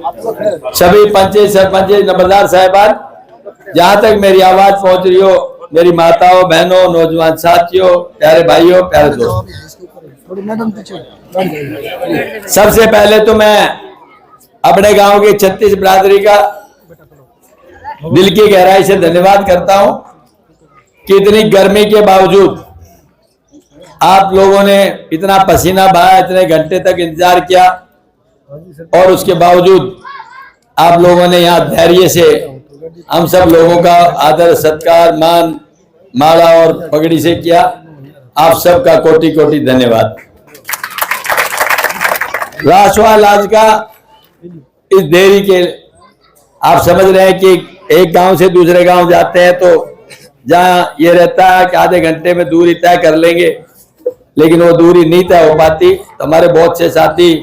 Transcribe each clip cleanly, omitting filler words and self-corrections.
सभी पंचायत सरपंच नंबरदार साहिबान, जहां तक मेरी आवाज पहुंच रही हो, मेरी माताओं बहनों नौजवान साथियों प्यारे भाइयों प्यारे दोस्तों, सबसे पहले तो मैं अपने गांव की 36 बिरादरी का दिल की गहराई से धन्यवाद करता हूं कि इतनी गर्मी के बावजूद आप लोगों ने इतना पसीना बहाया, इतने घंटे तक इंतजार किया और उसके बावजूद आप लोगों ने यहाँ धैर्य से हम सब लोगों का आदर सत्कार मान माला और पगड़ी से किया। आप सबका कोटि कोटि धन्यवाद। रासवाल आज का इस देरी के आप समझ रहे हैं कि एक गांव से दूसरे गांव जाते हैं तो जहां ये रहता है कि आधे घंटे में दूरी तय कर लेंगे, लेकिन वो दूरी नहीं तय हो पाती। तो हमारे बहुत से साथी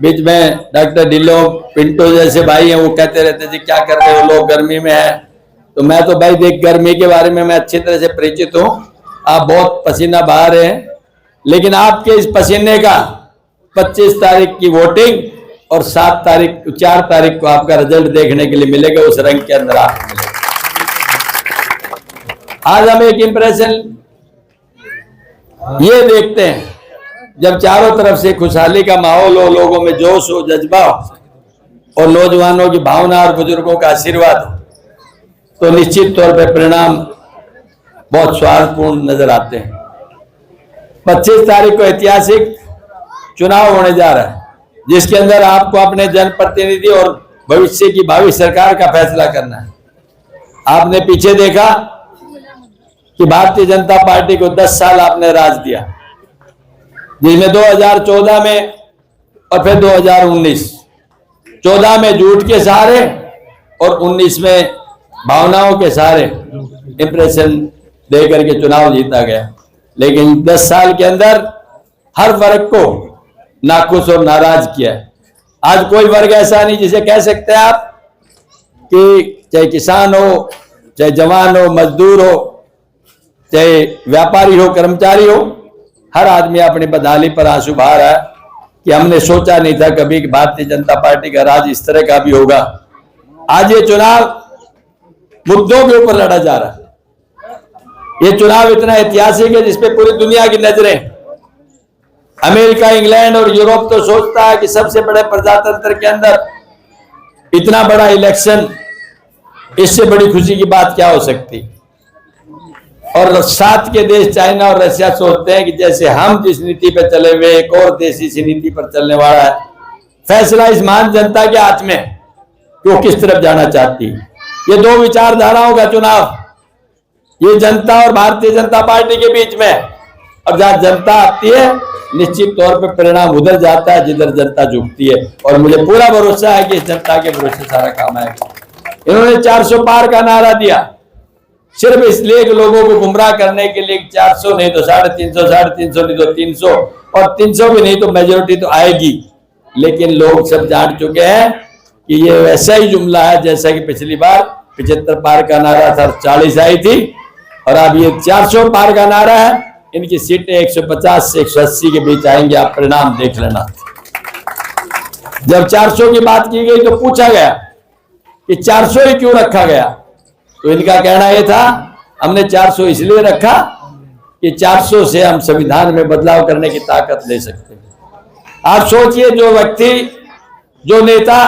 बीच में डॉक्टर ढिल्लो पिंटो जैसे भाई हैं, वो कहते रहते थे क्या कर रहे हो लोग गर्मी में है। तो मैं तो भाई देख गर्मी के बारे में मैं अच्छी तरह से परिचित हूँ। आप बहुत पसीना बहा रहे हैं, लेकिन आपके इस पसीने का 25 तारीख की वोटिंग और 4 तारीख को आपका रिजल्ट देखने के लिए मिलेगा। उस रंग के अंदर आप आज हम एक इंप्रेशन ये देखते हैं, जब चारों तरफ से खुशहाली का माहौल हो, लोगों में जोश हो, जज्बा हो और नौजवानों की भावना और बुजुर्गों का आशीर्वाद हो, तो निश्चित तौर पर परिणाम बहुत स्वादपूर्ण नजर आते हैं। 25 तारीख को ऐतिहासिक चुनाव होने जा रहा है, जिसके अंदर आपको अपने जनप्रतिनिधि और भविष्य की भावी सरकार का फैसला करना है। आपने पीछे देखा कि भारतीय जनता पार्टी को 10 साल आपने राज दिया, जिसमें 2014 में और फिर 2019, 14 में झूठ के सहारे और 19 में भावनाओं के सहारे इंप्रेशन दे करके चुनाव जीता गया। लेकिन 10 साल के अंदर हर वर्ग को नाखुश और नाराज किया है। आज कोई वर्ग ऐसा नहीं जिसे कह सकते हैं आप कि चाहे किसान हो, चाहे जवान हो, मजदूर हो, चाहे व्यापारी हो, कर्मचारी हो, हर आदमी अपनी बदहाली पर आंसू बहा रहा है कि हमने सोचा नहीं था कभी कि भारतीय जनता पार्टी का राज इस तरह का भी होगा। आज ये चुनाव मुद्दों के ऊपर लड़ा जा रहा है। ये चुनाव इतना ऐतिहासिक है जिसपे पूरी दुनिया की नजरें, अमेरिका, इंग्लैंड और यूरोप तो सोचता है कि सबसे बड़े प्रजातंत्र के अंदर इतना बड़ा इलेक्शन, इससे बड़ी खुशी की बात क्या हो सकती। और साथ के देश चाइना और रशिया सोचते हैं कि जैसे हम जिस नीति पर चले हुए एक और देश इसी नीति पर चलने वाला है। फैसला इस महान जनता के हाथ में कि वो किस तरफ जाना चाहती है। ये दो विचारधाराओं का चुनाव, ये जनता और भारतीय जनता पार्टी के बीच में, और जहां जनता आती है निश्चित तौर पर परिणाम उधर जाता है जिधर जनता झुकती है। और मुझे पूरा भरोसा है कि इस जनता के भरोसे सारा काम आएगा। इन्होंने 400 पार का नारा दिया सिर्फ इसलिए कि लोगों को गुमराह करने के लिए 400 नहीं तो 350, 350 नहीं तो 300, और 300 भी नहीं तो मेजोरिटी तो आएगी। लेकिन लोग सब जान चुके हैं कि ये वैसा ही जुमला है जैसा कि पिछली बार 75 पार का नारा था, 40 आई थी, और अब ये 400 पार का नारा है। इनकी सीटें 150 से 180 के बीच आएंगे, आप परिणाम देख लेना। जब 400 की बात की गई तो पूछा गया कि 400 ही क्यों रखा गया, तो इनका कहना यह था हमने 400 इसलिए रखा कि 400 से हम संविधान में बदलाव करने की ताकत ले सकते हैं। आप सोचिए, जो व्यक्ति, जो नेता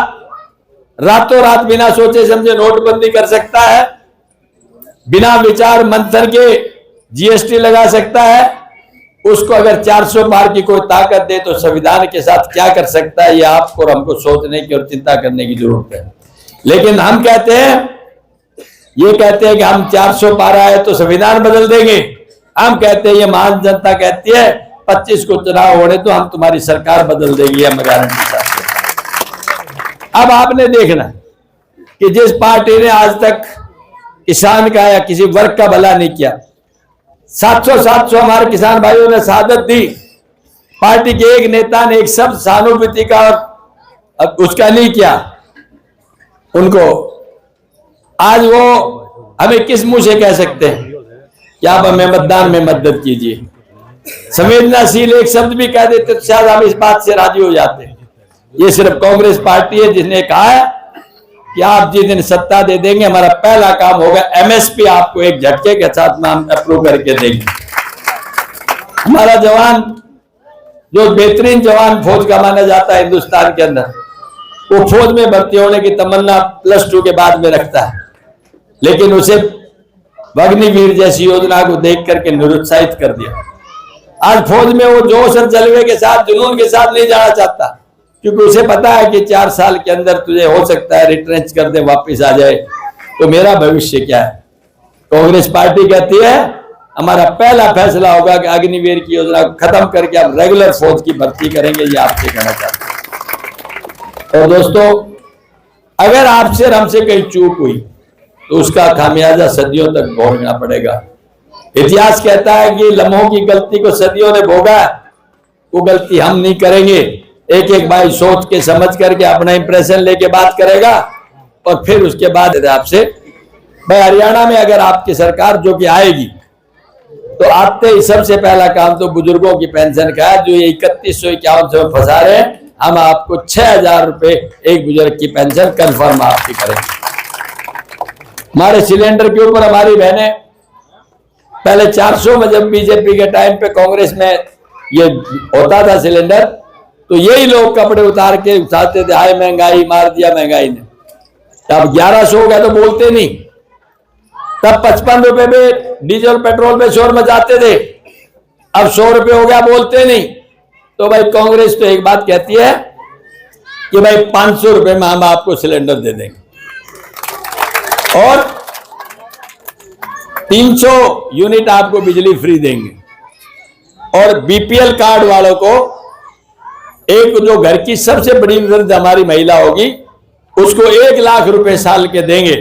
रातों रात बिना सोचे समझे नोटबंदी कर सकता है, बिना विचार मंथन के जीएसटी लगा सकता है, उसको अगर 400 पार की कोई ताकत दे तो संविधान के साथ क्या कर सकता है, यह आपको और हमको सोचने की और चिंता करने की जरूरत है। लेकिन हम कहते हैं, ये कहते हैं कि हम 400 पार आए तो संविधान बदल देंगे। हम कहते हैं, ये महान जनता कहती है 25 को चुनाव होने तो हम तुम्हारी सरकार बदल देगी, हम गारंटी चाहते हैं। अब आपने देखना कि जिस पार्टी ने आज तक किसान का या किसी वर्ग का भला नहीं किया, 700 हमारे किसान भाइयों ने शहादत दी, पार्टी के एक नेता ने एक शब्द सहानुभूति का और उसका नहीं किया उनको, आज वो हमें किस मुंह से कह सकते हैं कि आप हमें मतदान में मदद कीजिए। संवेदनाशील एक शब्द भी कह देते तो शायद हम इस बात से राजी हो जाते हैं। ये सिर्फ कांग्रेस पार्टी है जिसने कहा है कि आप जिस दिन सत्ता दे देंगे हमारा पहला काम होगा एमएसपी आपको एक झटके के साथ में हम अप्रूव करके देंगे। हमारा जवान जो बेहतरीन जवान फौज का माना जाता है हिंदुस्तान के अंदर, वो फौज में भर्ती होने की तमन्ना +2 के बाद में रखता है, लेकिन उसे अग्निवीर जैसी योजना को देख करके निरुत्साहित कर दिया। आज फौज में वो जोश और जलवे के साथ, जुनून के साथ नहीं जाना चाहता, क्योंकि उसे पता है कि 4 साल के अंदर तुझे हो सकता है रिट्रेंच कर दे, वापिस आ जाए, तो मेरा भविष्य क्या है। कांग्रेस पार्टी कहती है हमारा पहला फैसला होगा कि अग्निवीर की योजना को खत्म करके आप रेगुलर फौज की भर्ती करेंगे, ये आपसे कहना चाहते हैं। और दोस्तों, अगर आपसे और हमसे कहीं चूक हुई तो उसका खामियाजा सदियों तक भोगना पड़ेगा। इतिहास कहता है कि लम्हों की गलती को सदियों ने भोगा, वो गलती हम नहीं करेंगे। एक एक भाई सोच के समझ करके अपना इंप्रेशन लेके बात करेगा और फिर उसके बाद आपसे भाई हरियाणा में अगर आपकी सरकार जो कि आएगी तो आते ही सबसे पहला काम तो बुजुर्गों की पेंशन का है, जो ये 3151 में फंसा रहे हैं। हम आपको 6000 रुपए एक बुजुर्ग की पेंशन कंफर्म आपकी करेंगे। हमारे सिलेंडर के ऊपर हमारी बहनें पहले 400 में, जब बीजेपी के टाइम पे कांग्रेस में ये होता था सिलेंडर, तो यही लोग कपड़े उतार के उठाते थे, हाय महंगाई मार दिया महंगाई ने। अब 1100 हो गया तो बोलते नहीं, तब 55 रुपए में डीजल पेट्रोल पे शोर मचाते थे, अब 100 रुपए हो गया बोलते नहीं। तो भाई कांग्रेस तो एक बात कहती है कि भाई 500 रुपए में हम आपको सिलेंडर दे देंगे और 300 यूनिट आपको बिजली फ्री देंगे। और बीपीएल कार्ड वालों को एक जो घर की सबसे बड़ी वृद्ध हमारी महिला होगी उसको 1 लाख रुपए साल के देंगे।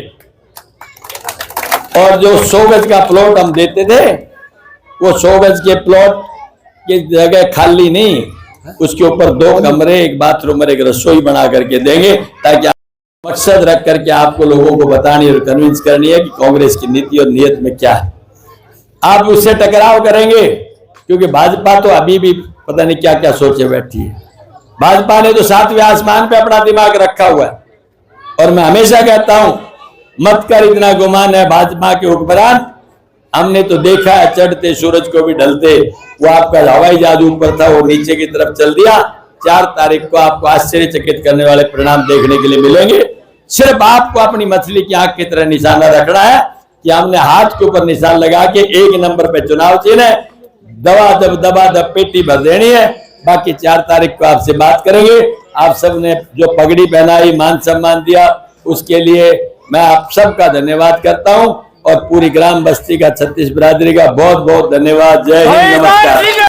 और जो 100 गज का प्लॉट हम देते थे, वो 100 गज के प्लॉट की जगह खाली नहीं, उसके ऊपर 2 कमरे, 1 बाथरूम और 1 रसोई बना करके देंगे, ताकि मकसद रख करके आपको लोगों को बतानी और कन्विंस करनी है कि कांग्रेस की नीति और नीयत में क्या है। आप उससे टकराव करेंगे, क्योंकि भाजपा तो अभी भी पता नहीं क्या क्या सोचे बैठी है। भाजपा ने तो 7वें आसमान पे अपना दिमाग रखा हुआ है। और मैं हमेशा कहता हूं, मत कर इतना गुमान है भाजपा के हुक्मरान, हमने तो देखा है चढ़ते सूरज को भी ढलते। वो आपका हवाई जहाज ऊपर था, वो नीचे की तरफ चल दिया। 4 तारीख को आपको आश्चर्यचकित करने वाले परिणाम देखने के लिए मिलेंगे। सिर्फ आपको अपनी मछली की आंख की तरह निशाना रखना है कि हमने हाथ के ऊपर निशान लगा के 1 नंबर पे चुनाव चिन्ह है, दबा दब पेटी भर देनी है। बाकी 4 तारीख को आपसे बात करेंगे। आप सब ने जो पगड़ी पहनाई, मान सम्मान दिया, उसके लिए मैं आप सबका धन्यवाद करता हूं और पूरी ग्राम बस्ती का, 36 बिरादरी का बहुत बहुत धन्यवाद। जय हिंद, नमस्कार।